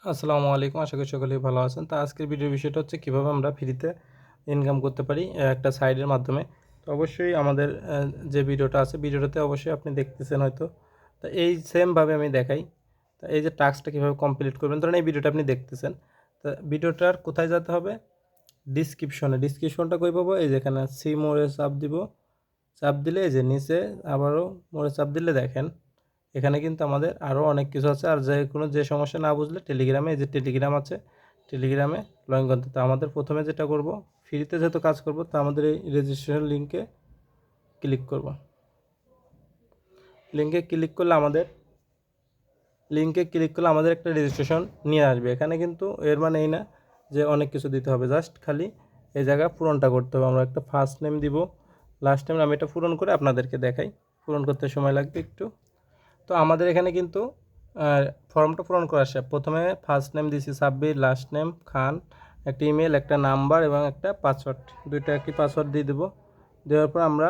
আসসালামু আলাইকুম। আশা করি সকলেই ভালো আছেন। তো আজকের ভিডিওর বিষয়টা হচ্ছে কীভাবে আমরা ফ্রিতে ইনকাম করতে পারি একটা সাইটের মাধ্যমে। তো অবশ্যই আমাদের যে ভিডিওটা আছে ভিডিওটাতে অবশ্যই আপনি দেখতেছেন হয়তো। তো এই সেমভাবে আমি দেখাই। তো এই যে টাস্কটা কীভাবে কমপ্লিট করবেন, ধরুন এই ভিডিওটা আপনি দেখতেছেন। তো ভিডিওটার কোথায় যেতে হবে? ডিসক্রিপশনটা কই পাবো? এই যে এখানে সি মোড়ে চাপ দিব। চাপ দিলে এই যে নিচে আবারও মোড়ে চাপ দিলে দেখেন এখানে কিন্তু আমাদের আরও অনেক কিছু আছে। আর যে সমস্যা না বুঝলে টেলিগ্রামে, এই যে টেলিগ্রাম আছে, টেলিগ্রামে লগ ইন করতে। তো আমাদের প্রথমে যেটা করব, ফ্রিতে যেহেতু কাজ করব, তো আমাদের এই রেজিস্ট্রেশন ক্লিক করব। লিঙ্কে ক্লিক করলে আমাদের একটা রেজিস্ট্রেশন নিয়ে আসবে। এখানে কিন্তু এর মানে এই না যে অনেক কিছু দিতে হবে, জাস্ট খালি এই জায়গা পূরণটা করতে হবে। আমরা একটা ফার্স্ট নেম দিব, লাস্ট নেম। আমি এটা পূরণ করে আপনাদেরকে দেখাই। পূরণ করতে সময় লাগবে একটু। তো আমাদের এখানে কিন্তু ফর্মটা পূরণ করা শেষ। প্রথমে ফার্স্ট নেম দিয়েছি সাব্বির, লাস্ট নেম খান, একটা ইমেল, একটা নাম্বার এবং একটা পাসওয়ার্ড, দুইটা একটি পাসওয়ার্ড দিয়ে দেবো। দেওয়ার পর আমরা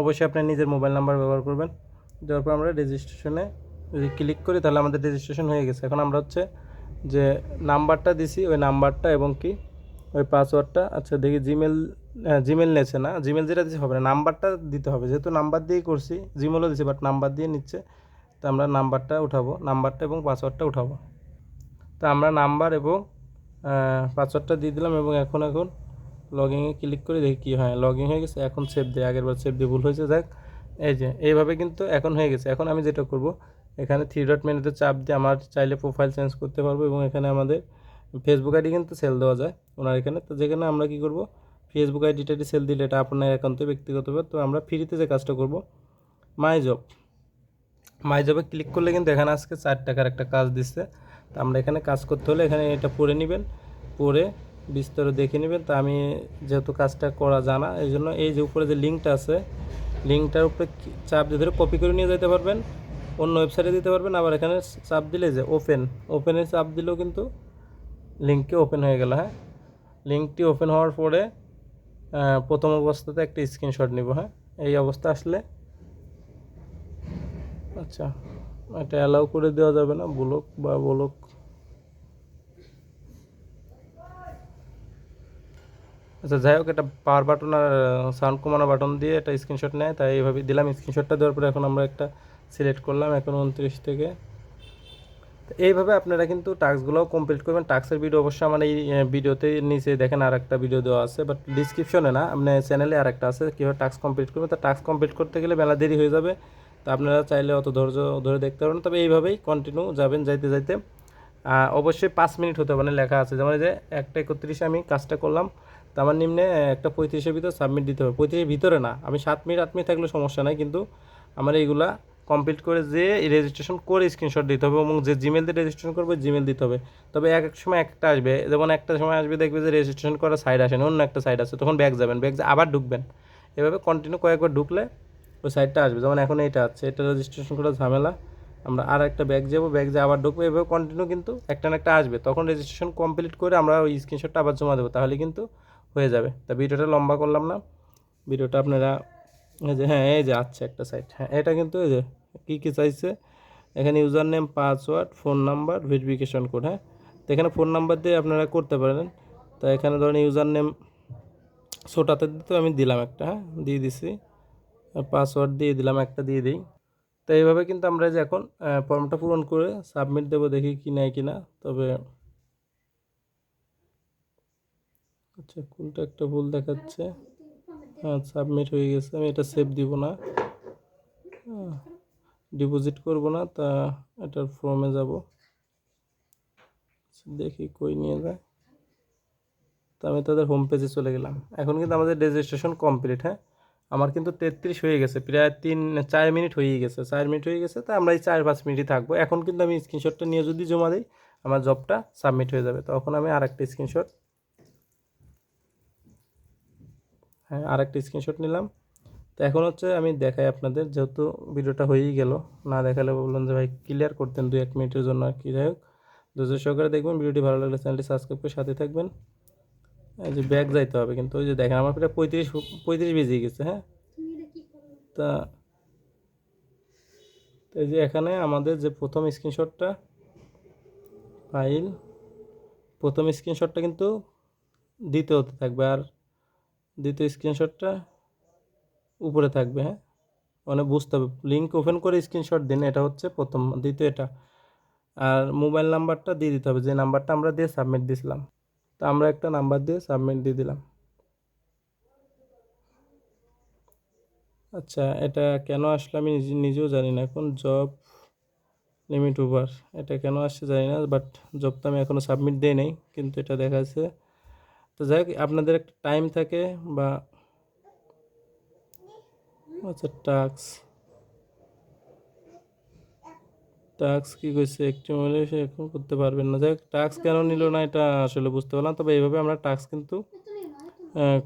অবশ্যই আপনার নিজের মোবাইল নাম্বার ব্যবহার করবেন। দেওয়ার পর আমরা রেজিস্ট্রেশনে যদি ক্লিক করি তাহলে আমাদের রেজিস্ট্রেশন হয়ে গেছে। এখন আমরা হচ্ছে যে নাম্বারটা দিছি ওই নাম্বারটা এবং কি ওই পাসওয়ার্ডটা, আচ্ছা দেখি জিমেল নিয়েছে না, জিমেল যেটা দিতে হবে না, নাম্বারটা দিতে হবে। যেহেতু নাম্বার দিয়েই করছি, জিমেলও দিছি বাট নাম্বার দিয়ে নিচ্ছে। তো আমরা নাম্বারটা উঠাবো, নাম্বারটা এবং পাসওয়ার্ডটা উঠাবো। তো আমরা নাম্বার এবং পাসওয়ার্ডটা দিয়ে দিলাম এবং এখন লগইনে ক্লিক করে দেখি কী হয়। লগ ইন হয়ে গেছে। এখন সেভ দিয়ে, আগেরবার সেভ দিয়ে ভুল হয়েছে, যাক। এই যে এইভাবে কিন্তু এখন হয়ে গেছে। এখন আমি যেটা করব, এখানে থ্রি ডট মেনুতে চাপ দিয়ে আমার চাইলে প্রোফাইল চেঞ্জ করতে পারবো এবং এখানে আমাদের ফেসবুক আইডি কিন্তু সেল দেওয়া যায় ওনার এখানে। তো যেখানে আমরা কী করব, ফেসবুক আইডিটা সেল দিলে এটা আপনার একান্ত ব্যক্তিগতভাবে। তো আমরা ফ্রিতে যে কাজটা করব, মাই জবে ক্লিক করলে কিন্তু এখানে আজকে 4 টাকার একটা কাজ দিচ্ছে। তো আমরা এখানে কাজ করতে হলে এখানে এটা পড়ে নেবেন, পড়ে বিস্তারিত দেখে নেবেন। তো আমি যেহেতু কাজটা করা জানা, এই জন্য এই যে উপরে যে লিঙ্কটা আছে, লিঙ্কটার উপরে চাপ দিয়ে ধরে কপি করে নিয়ে যেতে পারবেন, অন্য ওয়েবসাইটে দিতে পারবেন। আবার এখানে চাপ দিলে যে ওপেনে চাপ দিলেও কিন্তু লিঙ্কটি ওপেন হয়ে গেল। হ্যাঁ, লিঙ্কটি ওপেন হওয়ার পরে প্রথম অবস্থাতে একটা স্ক্রিনশট নিব। হ্যাঁ, এই অবস্থা আসলে, আচ্ছা এটা অ্যালাউ করে দেওয়া যাবে না, ব্লক। আচ্ছা যাই হোক, এটা পাওয়ার বাটন আর সাউন্ড কমানো বাটন দিয়ে একটা স্ক্রিনশট নেয়, তাই এইভাবে দিলাম। স্ক্রিনশটটা দেওয়ার পরে এখন আমরা একটা সিলেক্ট করলাম, এখন 29 থেকে। তো এইভাবে আপনারা কিন্তু টাস্কগুলোও কমপ্লিট করবেন। টাস্কের ভিডিও অবশ্যই আমার এই ভিডিওতে নিচে দেখেন আর একটা ভিডিও দেওয়া আছে, বাট ডিসক্রিপশনে না, আপনার চ্যানেলে আর একটা আছে কীভাবে টাস্ক কমপ্লিট করবেন। তো টাস্ক কমপ্লিট করতে গেলে বেলা দেরি হয়ে যাবে। তো আপনারা চাইলে অত ধৈর্য ধরে দেখতে পারবেন। তবে এইভাবেই কন্টিনিউ যাবেন, যাইতে যাইতে অবশ্যই 5 মিনিট হতে মানে লেখা আছে, যেমন যে 1:31 আমি কাজটা করলাম। তো আমার নিম্নে 1:35-এর ভিতরে সাবমিট দিতে হবে। 35-এর ভিতরে না, আমি 7 মিনিট 8 মিনিট থাকলে সমস্যা নাই, কিন্তু আমার এইগুলা কমপ্লিট করে যে রেজিস্ট্রেশন করে স্ক্রিনশট দিতে হবে এবং যে জিমেল দিয়ে রেজিস্ট্রেশন করবে জিমেল দিতে হবে। তবে এক এক সময় একটা আসবে, যেমন একটা সময় আসবে দেখবে যে রেজিস্ট্রেশন করা সাইড আসেনি, অন্য একটা সাইড আছে, তখন ব্যাক যাবেন, আবার ঢুকবেন। এভাবে কন্টিনিউ কয়েকবার ঢুকলে ওই সাইডটা আসবে। যেমন এখন এইটা আছে, এটা রেজিস্ট্রেশন করা ঝামেলা। আমরা আর একটা ব্যাক যাবো, ব্যাক যে আবার ঢুকবো, এভাবে কন্টিনিউ কিন্তু একটা না একটা আসবে। তখন রেজিস্ট্রেশন কমপ্লিট করে আমরা ওই স্ক্রিনশটটা আবার জমা দেবো, তাহলে কিন্তু হয়ে যাবে। তা ভিডিওটা লম্বা করলাম না, ভিডিওটা আপনারা এই যে, হ্যাঁ এই যে আচ্ছা একটা সাইট, হ্যাঁ এটা কিন্তু এই যে কী চাইছে এখানে, user name, password, phone number, verification code. হ্যাঁ, তো এখানে ফোন নাম্বার দিয়ে আপনারা করতে পারেন। তো এখানে ধরেন ইউজার নেম ছোটাতে দিতে আমি দিলাম একটা, হ্যাঁ দিয়ে দিছি, পাসওয়ার্ড দিয়ে দিলাম একটা, দিয়ে দিই। তো এইভাবে কিন্তু আমরা যে এখন ফর্মটা পূরণ করে সাবমিট দেবো, দেখি কি নেয় কি না। তবে আচ্ছা কোনটা একটা ভুল দেখাচ্ছে। হ্যাঁ সাবমিট হয়ে গেছে, আমি এটা সেভ দিব না, ডিপোজিট করব না। তা এটার ফর্মে যাব, দেখি কই নিয়ে যায়। তো আমি তাদের হোম পেজে চলে গেলাম। এখন কিন্তু আমাদের রেজিস্ট্রেশন কমপ্লিট। হ্যাঁ, আমার কিন্তু 33 হয়ে গেছে, প্রায় 4 মিনিট হয়েই গেছে, 4 মিনিট হয়ে গেছে। তো আমরা এই 4-5 মিনিটই থাকবো। এখন কিন্তু আমি স্ক্রিনশটটা নিয়ে যদি জমা দিই, আমার জবটা সাবমিট হয়ে যাবে। তখন আমি আরেকটা স্ক্রিনশট, হ্যাঁ আরেকটা স্ক্রিনশট নিলাম। তো এখন হচ্ছে আমি দেখাই আপনাদের, যেহেতু ভিডিওটা হয়েই গেল, না দেখালে বললেন যে ভাই ক্লিয়ার করতেন 2-1 মিনিটের জন্য আর কি। যাই হোক, ধৈর্য সহকারে দেখবেন। ভিডিওটি ভালো লাগলে চ্যানেলটি সাবস্ক্রাইব করে সাথে থাকবেন। এই যে ব্যাক যাইতে হবে কিন্তু, ওই যে দেখেন আমার প্রায় 35 বেজে গেছে। হ্যাঁ, তা এই যে এখানে আমাদের যে প্রথম স্ক্রিনশটটা, ফাইল, প্রথম স্ক্রিনশটটা কিন্তু দ্বিতীয়তে থাকবে, আর দ্বিতীয় স্ক্রিনশটটা উপরে থাকবে। হ্যাঁ, মানে বুঝতে হবে, লিঙ্ক ওপেন করে স্ক্রিনশট দিন, এটা হচ্ছে প্রথম, দ্বিতীয় এটা। আর মোবাইল নাম্বারটা দিয়ে দিতে হবে, যে নাম্বারটা আমরা দিয়ে সাবমিট দিয়েছিলাম। তো আমরা একটা নাম্বার দিয়ে সাবমিট দিয়ে দিলাম। আচ্ছা, এটা কেন আসলে আমি নিজেও জানি না এখন। জব লিমিট ওভার, এটা কেন আসছে জানি না, বাট জব তো আমি এখনও সাবমিট দিই নাই, কিন্তু এটা দেখা যাচ্ছে। তো যাই হোক, আপনাদের একটা টাইম থাকে বা আচ্ছা, টাস্ক টাস্ক কী করছে, একটু হলে সে এখন করতে পারবেন না। যাই হোক, টাস্ক কেন নিল না এটা আসলে বুঝতে পারলাম, তবে এইভাবে আমরা টাস্ক কিন্তু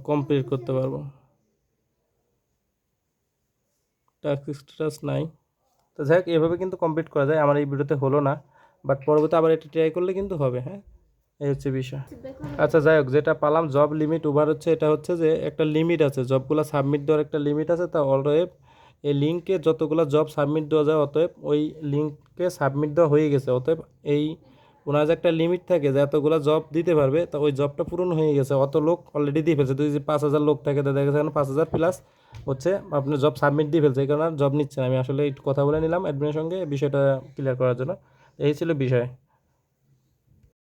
কমপ্লিট করতে পারবো। টাস্ক স্ট্যাটাস নাই। তো যাই হোক, এভাবে কিন্তু কমপ্লিট করা যায়। আমার এই ভিডিওতে হলো না, বাট পরবর্তী আবার এটা ট্রাই করলে কিন্তু হবে। হ্যাঁ, এই হচ্ছে বিষয়। আচ্ছা, যাই হোক, যেটা পালাম জব লিমিট ওভার হচ্ছে, এটা হচ্ছে যে একটা লিমিট আছে, জবগুলো সাবমিট দেওয়ার একটা লিমিট আছে। তা অতএব এই লিঙ্কে যতগুলো জব সাবমিট দেওয়া যায়, অতএব ওই লিঙ্কে সাবমিট দেওয়া হয়ে গেছে। অতএব এই ওনার যে একটা লিমিট থাকে যে এতগুলো জব দিতে পারবে, তা ওই জবটা পূরণ হয়ে গেছে, অত লোক অলরেডি দিয়ে ফেলছে। যদি 5,000 লোক থাকে, তো দেখা গেছে 5,000 প্লাস হচ্ছে আপনি জব সাবমিট দিয়ে ফেলছে, এই কারণে জব নিচ্ছে না। আমি আসলে একটু কথা বলে নিলাম অ্যাডমিনের সঙ্গে বিষয়টা ক্লিয়ার করার জন্য। এই ছিল বিষয়।